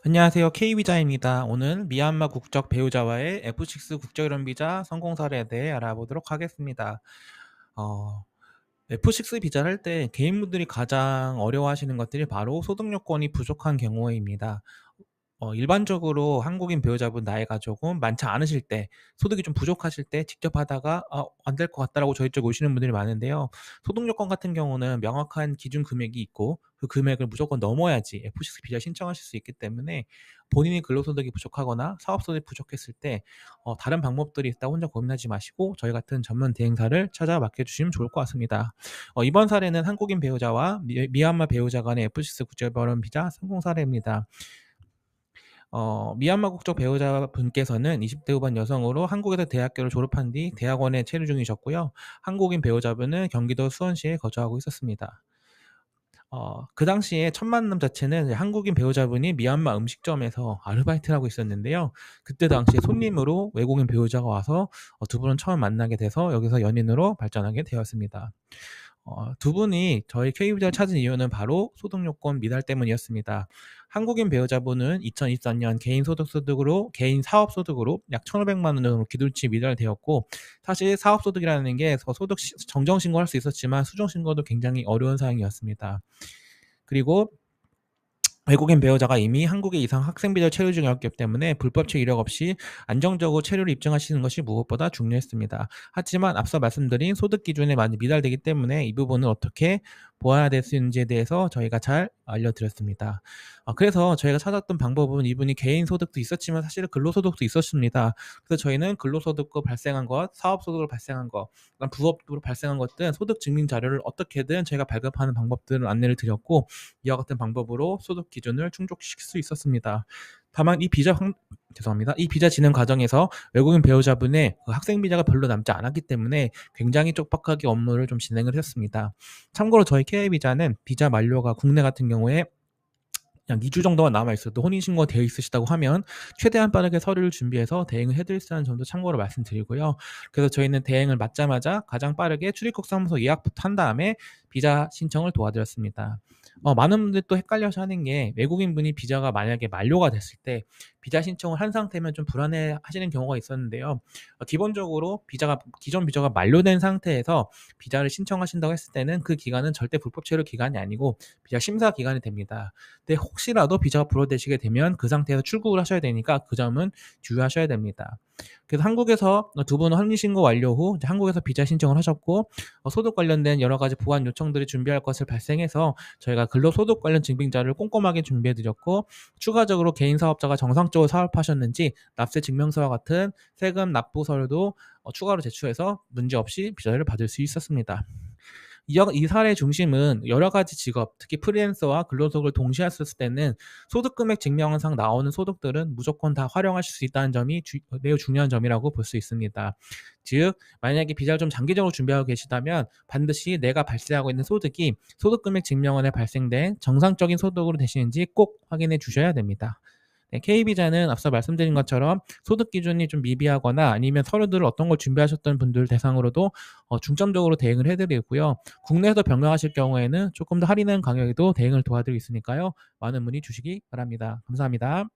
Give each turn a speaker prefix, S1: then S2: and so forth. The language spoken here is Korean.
S1: 안녕하세요. K비자입니다. 오늘 미얀마 국적 배우자와의 F6 국적이론 비자 성공 사례에 대해 알아보도록 하겠습니다. 어, F6 비자를 할 때 개인분들이 가장 어려워하시는 것들이 바로 소득 요건이 부족한 경우입니다. 일반적으로 한국인 배우자분 나이가 조금 많지 않으실 때, 소득이 좀 부족하실 때 직접 하다가 안 될 것 같다라고 저희 쪽 오시는 분들이 많은데요. 소득 요건 같은 경우는 명확한 기준 금액이 있고 그 금액을 무조건 넘어야지 F6 비자 신청하실 수 있기 때문에, 본인이 근로소득이 부족하거나 사업소득이 부족했을 때 다른 방법들이 있다 혼자 고민하지 마시고 저희 같은 전문 대행사를 찾아 맡겨주시면 좋을 것 같습니다. 이번 사례는 한국인 배우자와 미얀마 배우자 간의 F6 국제결혼 비자 성공 사례입니다. 미얀마 국적 배우자분께서는 20대 후반 여성으로 한국에서 대학교를 졸업한 뒤 대학원에 체류 중이셨고요. 한국인 배우자분은 경기도 수원시에 거주하고 있었습니다. 그 당시에 첫 만남 자체는 이제 한국인 배우자분이 미얀마 음식점에서 아르바이트를 하고 있었는데요. 그때 당시에 손님으로 외국인 배우자가 와서 두 분은 처음 만나게 돼서 여기서 연인으로 발전하게 되었습니다. 두 분이 저희 K비자를 찾은 이유는 바로 소득 요건 미달 때문이었습니다. 한국인 배우자분은 2024년 개인 사업 소득으로 약 1,500만 원 정도 기준치 미달되었고, 사실 사업 소득이라는 게 소득 정정 신고할 수 있었지만 수정 신고도 굉장히 어려운 사항이었습니다. 그리고 외국인 배우자가 이미 한국에 이상 학생 비자를 체류 중이었기 때문에 불법적 이력 없이 안정적으로 체류를 입증하시는 것이 무엇보다 중요했습니다. 하지만 앞서 말씀드린 소득 기준에 많이 미달되기 때문에 이 부분을 어떻게 보완해야 될 수 있는지에 대해서 저희가 잘 알려드렸습니다. 그래서 저희가 찾았던 방법은, 이분이 개인 소득도 있었지만 사실은 근로소득도 있었습니다. 그래서 저희는 근로소득으로 발생한 것, 사업소득으로 발생한 것, 그다음 부업으로 발생한 것들 소득 증명 자료를 어떻게든 저희가 발급하는 방법들을 안내를 드렸고, 이와 같은 방법으로 소득 기준을 충족시킬 수 있었습니다. 다만 이 비자 진행 과정에서 외국인 배우자분의 그 학생 비자가 별로 남지 않았기 때문에 굉장히 촉박하게 업무를 좀 진행을 했습니다. 참고로 저희 K 비자는 비자 만료가 국내 같은 경우에 약 2주 정도만 남아 있어도 혼인신고가 되어 있으시다고 하면 최대한 빠르게 서류를 준비해서 대행을 해 드릴 수 있다는 점도 참고로 말씀드리고요. 그래서 저희는 대행을 맞자마자 가장 빠르게 출입국 사무소 예약부터 한 다음에 비자 신청을 도와드렸습니다. 많은 분들이 또 헷갈려서 하는 게, 외국인분이 비자가 만약에 만료가 됐을 때 비자 신청을 한 상태면 좀 불안해하시는 경우가 있었는데요. 기본적으로 기존 비자가 만료된 상태에서 비자를 신청하신다고 했을 때는 그 기간은 절대 불법 체류 기간이 아니고 비자 심사 기간이 됩니다. 근데 혹시라도 비자가 불어되시게 되면 그 상태에서 출국을 하셔야 되니까 그 점은 주의하셔야 됩니다. 그래서 한국에서 두 분은 혼인신고 완료 후 이제 한국에서 비자 신청을 하셨고, 소득 관련된 여러 가지 보완 요청들이 준비할 것을 발생해서 저희가 근로소득 관련 증빙자를 꼼꼼하게 준비해 드렸고, 추가적으로 개인 사업자가 정상적으로 사업하셨는지 납세 증명서와 같은 세금 납부 서류도 추가로 제출해서 문제없이 비자를 받을 수 있었습니다. 이 사례의 중심은 여러 가지 직업, 특히 프리랜서와 근로소득을 동시에 했을 때는 소득 금액 증명상 나오는 소득들은 무조건 다 활용하실 수 있다는 점이 매우 중요한 점이라고 볼 수 있습니다. 즉, 만약에 비자를 좀 장기적으로 준비하고 계시다면 반드시 내가 발생하고 있는 소득이 소득 금액 증명원에 발생된 정상적인 소득으로 되시는지 꼭 확인해 주셔야 됩니다. 네, K비자는 앞서 말씀드린 것처럼 소득 기준이 좀 미비하거나 아니면 서류들을 어떤 걸 준비하셨던 분들 대상으로도 중점적으로 대응을 해 드리고요. 국내에서 변경하실 경우에는 조금 더 할인된 가격에도 대응을 도와드리고 있으니까요. 많은 문의 주시기 바랍니다. 감사합니다.